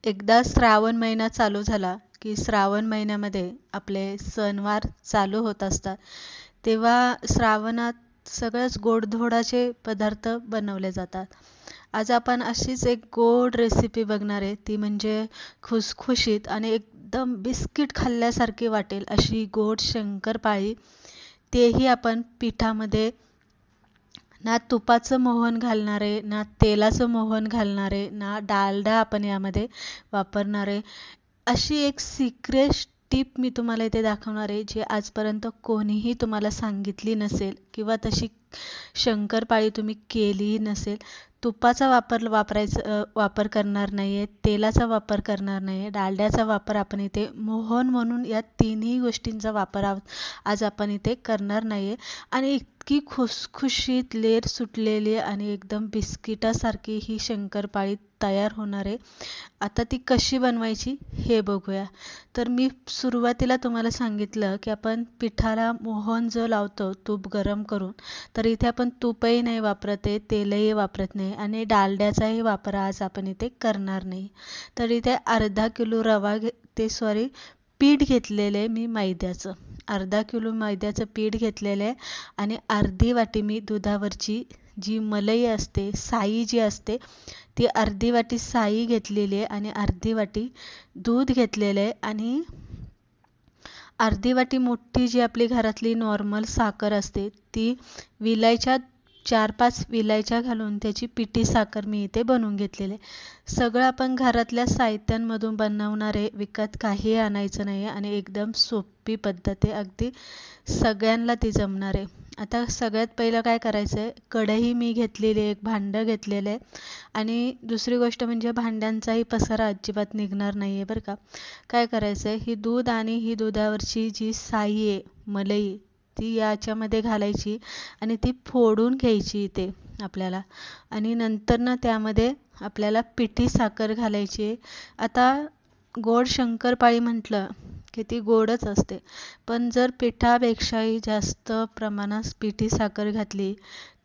एकदा श्रावण महिना चालू झाला की श्रावण महिन्यामध्ये आपले सणवार चालू होत असतात. तेव्हा श्रावणात सगळ्याच गोडधोडाचे पदार्थ बनवले जातात. आज आपण अशीच एक गोड रेसिपी बघणार आहे, ती म्हणजे खुसखुशीत आणि एकदम बिस्किट खाल्ल्यासारखी वाटेल अशी गोड शंकरपाळी. तेही आपण पिठामध्ये ना तुपाचं मोहन घालणारे, ना तेलाचं मोहन घालणारे, ना डालडा आपण यामध्ये वापरणारे. अशी एक सिक्रेट टिप मी तुम्हाला इथे दाखवणार आहे, जी आजपर्यंत कोणीही तुम्हाला सांगितली नसेल किंवा तशी शंकरपाळी तुम्ही केलीही नसेल. तुपाचा वापर करणार नाहीये, तेलाचा वापर करणार नाहीये, डालड्याचा वापर आपण इथे मोहन म्हणून या तिन्ही गोष्टींचा वापर आज आपण इथे करणार नाहीये. आणि इतकी खुसखुशीत लेर सुटलेली आणि एकदम बिस्किटासारखी ही शंकरपाळी तयार होणार आहे. आता ती कशी बनवायची हे बघूया. तर मी सुरुवातीला तुम्हाला सांगितलं की आपण पिठाला मोहन जो लावतो तूप गरम करून, तर इथे आपण तूपही नाही वापरत आहे, तेलही वापरत नाही आणि डालड्याचाही वापर आज आपण इथे करणार नाही. तर इथे अर्धा किलो पीठ घेतलेलं आहे मी मैद्याचं. अर्धा किलो मैद्याचं पीठ घेतलेलं आहे आणि अर्धी वाटी मी दुधावरची जी मलई असते, साई जी असते, ती अर्धी वाटी साई घेतलेली आहे आणि अर्धी वाटी दूध घेतलेलं आहे आणि अर्धी वाटी मोठी जी आपली घरातली नॉर्मल साखर असते, ती विलायच्या 4-5 विलायच्या घालून त्याची पिठी साखर मी इथे बनवून घेतलेली आहे. सगळं आपण घरातल्या साहित्यांमधून बनवणार आहे, विकत काही आणायचं नाही आणि एकदम सोपी पद्धत आहे, अगदी सगळ्यांना ती जमणार आहे. आता सगळ्यात पहिलं काय करायचं आहे, कढई मी घेतलेली आहे, एक भांडं घेतलेलं आहे आणि दुसरी गोष्ट म्हणजे भांड्यांचाही पसारा अजिबात निघणार नाही आहे बरं का. काय करायचं आहे, ही दूध आणि ही दुधावरची जी साई आहे, मलई, ती याच्यामध्ये घालायची आणि ती फोडून घ्यायची इथे आपल्याला आणि नंतर ना त्यामध्ये आपल्याला पिठी साखर घालायची आहे. आता गोड शंकरपाळी म्हटलं की ती गोडच असते, पण जर पिठापेक्षाही जास्त प्रमाणात पिठी साखर घातली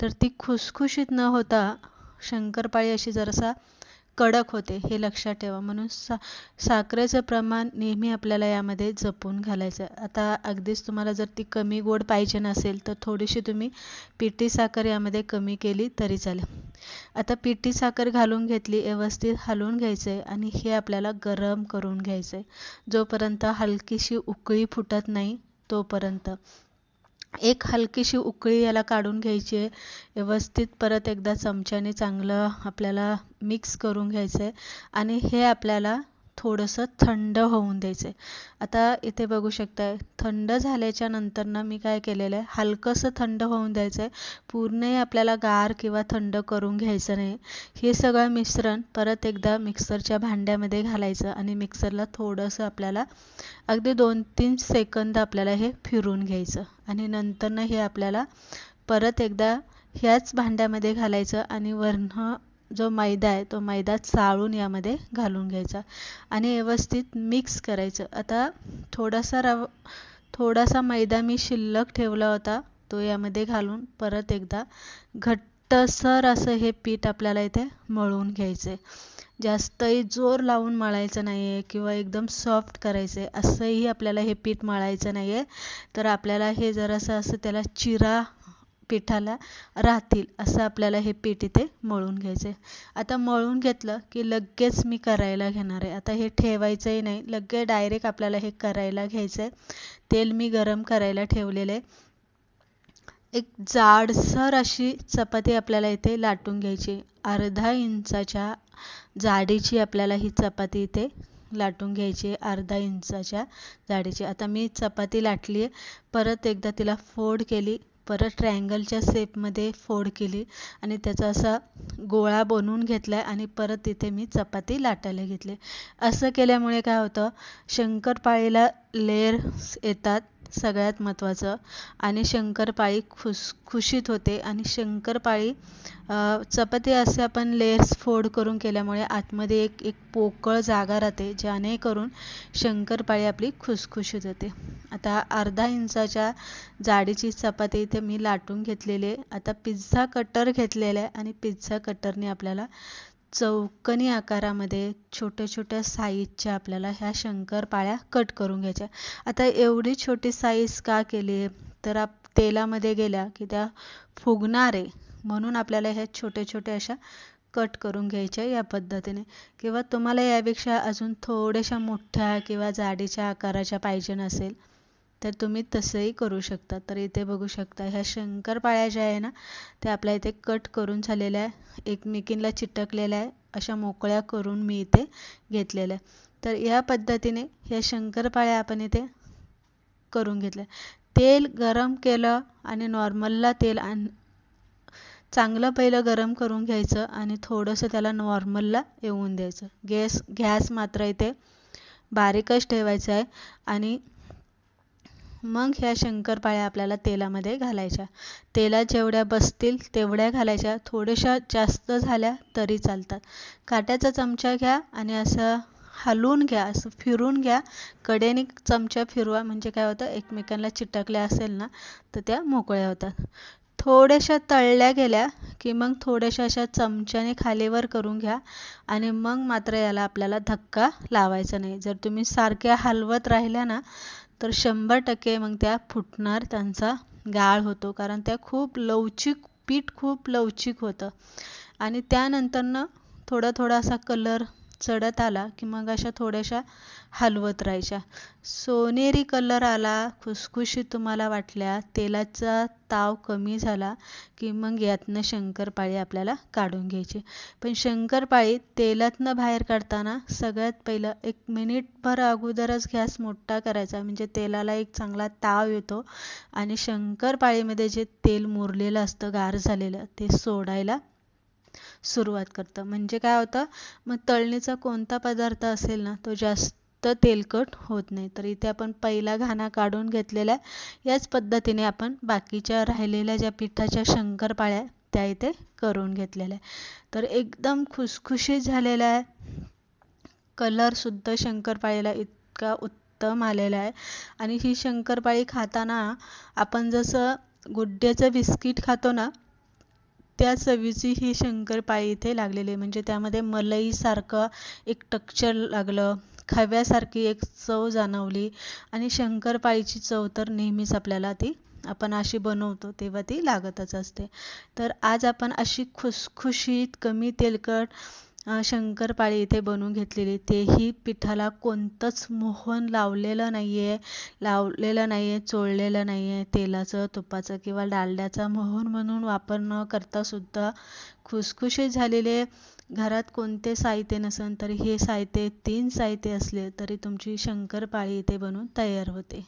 तर ती खुसखुशीत न होता शंकरपाळी अशी जरासा कडक होते, हे लक्षात ठेवा. म्हणून साखरेचं प्रमाण नेहमी आपल्याला यामध्ये जपून घालायचं. आता अगदीच तुम्हाला जर ती कमी गोड पाहिजे नसेल तर थोडीशी तुम्ही पिठी साखर यामध्ये कमी केली तरी चालेल. आता पिठी साखर घालून घेतली, व्यवस्थित हलवून घ्यायचं आहे आणि हे आपल्याला गरम करून घ्यायचं आहे. जोपर्यंत हलकीशी उकळी फुटत नाही तोपर्यंत. एक हलकीशी उकळी याला काढून घ्यायची आहे. व्यवस्थित परत एकदा चमच्याने चांगलं आपल्याला मिक्स करून घ्यायचं आहे आणि हे आपल्याला थोडंसं थंड होऊन द्यायचं आहे. आता इथे बघू शकताय, थंड झाल्याच्या नंतर मी काय केलेलं आहे, हलकंसं थंड होऊन द्यायचं आहे. पूर्णही आपल्याला गार किंवा थंड करून घ्यायचं नाही. हे सगळं मिश्रण परत एकदा मिक्सरच्या भांड्यामध्ये घालायचं आणि मिक्सरला थोडंसं आपल्याला अगदी 2-3 सेकंद आपल्याला हे फिरून घ्यायचं आणि नंतर हे आपल्याला परत एकदा ह्याच भांड्यामध्ये घालायचं आणि वरनं जो मैदा आहे तो मैदा चाळून यामध्ये घालून घ्यायचा आणि व्यवस्थित मिक्स करायचं. आता थोडासा मैदा मी शिल्लक ठेवला होता, तो यामध्ये घालून परत एकदा घट्टसर असं हे पीठ आपल्याला इथे मळून घ्यायचं आहे. जास्तही जोर लावून मळायचं नाही आहे किंवा एकदम सॉफ्ट करायचं आहे असंही आपल्याला हे पीठ मळायचं नाही आहे. तर आपल्याला हे जरासं असं त्याला चिरा पिठाला राहतील असं आपल्याला हे पीठ इथे मळून घ्यायचं आहे. आता मळून घेतलं की लगेच मी करायला घेणार आहे. आता हे ठेवायचंही नाही, लगेच डायरेक्ट आपल्याला हे करायला घ्यायचं आहे. तेल मी गरम करायला ठेवलेलं आहे. एक जाडसर अशी चपाती आपल्याला इथे लाटून घ्यायची. अर्धा इंचाच्या जाडीची आपल्याला ही चपाती इथे लाटून घ्यायची, अर्धा इंचाच्या जाडीची. आता मी चपाती लाटली आहे, परत एकदा तिला फोल्ड केली, परत ट्रायंगलच्या शेपमध्ये फोल्ड केली आणि त्याचा असा गोळा बनवून घेतला आणि परत इथे मी चपाती लाटायला घेतली. असं केल्यामुळे काय होतं, शंकरपाळीला लेयर्स येतात सगळ्यात महत्त्वाचं आणि शंकरपाळी खुसखुशीत होते आणि शंकरपाळी चपाती असे आपण लेयर्स फोल्ड करून केल्यामुळे आतमध्ये एक पोकळ जागा राहते, जेणेकरून शंकरपाळी आपली खुसखुशीत होते. आता अर्धा इंचाच्या जाडीची चपाती इथे मी लाटून घेतलेली आहे. आता पिझ्झा कटर घेतलेला आहे आणि पिझ्झा कटरने आपल्याला चौकोनी आकारामध्ये छोट्या छोट्या साईजच्या आपल्याला ह्या शंकरपाळ्या कट करून घ्यायच्या. आता एवढी छोटी साईज का केली तर तेलामध्ये गेल्या की त्या फुगणार आहे, म्हणून आपल्याला ह्या छोट्या छोट्या अशा कट करून घ्यायच्या या पद्धतीने. किंवा तुम्हाला यापेक्षा अजून थोड्याशा मोठ्या किंवा जाडीच्या आकाराच्या पाहिजे नसेल तर तुम्ही तसंही करू शकता. तर इथे बघू शकता ह्या शंकरपाळ्या ज्या आहे ना त्या आपल्या इथे कट करून झालेल्या आहे, एकमेकींना चिटकलेल्या आहे, अशा मोकळ्या करून मी इथे घेतलेल्या आहे. तर या पद्धतीने ह्या शंकरपाळ्या आपण इथे करून घेतल्या. तेल गरम केलं आणि नॉर्मलला तेल चांगलं पहिलं गरम करून घ्यायचं आणि थोडंसं त्याला नॉर्मलला येऊन द्यायचं. गॅस मात्र इथे बारीकच ठेवायचा आहे आणि मग ह्या शंकरपाळ्या आपल्याला तेलामध्ये घालायच्या. तेलात जेवढ्या बसतील तेवढ्या घालायच्या, थोड्याशा जास्त झाल्या तरी चालतात. काट्याचा चमचा घ्या आणि असं हलवून घ्या, असं फिरून घ्या, कडेने चमचा फिरवा, म्हणजे काय होतं एकमेकांना चिटकल्या असेल ना तर त्या मोकळ्या होतात. थोड्याशा तळल्या गेल्या की मग थोड्याशा अशा चमच्याने खालीवर करून घ्या आणि मग मात्र याला आपल्याला धक्का लावायचा नाही. जर तुम्ही सारख्या हलवत राहिल्या ना तर 100% मग त्या फुटणार, त्यांचा गाळ होतो, कारण त्या खूप लवचिक, पीठ खूप लवचिक होतं. आणि त्यानंतरनं थोडा थोडा असा कलर चढत आला की मग अशा थोड्याशा हलवत राहायच्या. सोनेरी कलर आला, खुसखुशीत तुम्हाला वाटल्या, तेलाचा ताव कमी झाला की मग यातनं शंकरपाळी आपल्याला काढून घ्यायची. पण शंकरपाळी तेलातनं बाहेर काढताना सगळ्यात पहिलं 1 मिनिटभर अगोदरच गॅस मोठा करायचा, म्हणजे तेलाला एक चांगला ताव येतो आणि शंकरपाळीमध्ये जे तेल मुरलेलं असतं गार झालेलं ते सोडायला सुरुवात करतं. म्हणजे काय होतं मग तळणीचा कोणता पदार्थ असेल ना तो जास्त तेलकट होत नाही. तर इथे आपण पहिला घाणा काढून घेतलेला, याच पद्धतीने आपण बाकीच्या राहिलेल्या ज्या पिठाच्या शंकरपाळ्या त्या इथे करून घेतलेल्या. तर एकदम खुसखुशीत झालेला आहे. कलरसुद्धा शंकरपाळीला इतका उत्तम आलेला आहे. आणि ही शंकरपाळी खाताना आपण जसं गुड्ड्याचं बिस्किट खातो ना त्या चवीची ही शंकरपाळी इथे लागलेली आहे. म्हणजे त्यामध्ये मलईसारखं एक टेक्स्चर लागलं, खव्यासारखी एक चव जाणवली आणि शंकरपाळीची चव तर नेहमीच आपल्याला ती आपण अशी बनवतो तेव्हा ती लागतच असते. तर आज आपण अशी खुसखुशीत कमी तेलकट शंकरपाळी इथे बनवून घेतलेली, तेही पिठाला कोणतंच मोहन लावलेलं नाही आहे, चोळलेलं नाही आहे. तेलाचं, तुपाचं किंवा डालड्याचा मोहन म्हणून वापर न करता सुद्धा खुसखुशीत झालेले. घरात कोणते साहित्य नसेल तरी हे साहित्य 3 साहित्य असले तरी तुमची शंकरपाळी इथे बनवून तयार होते.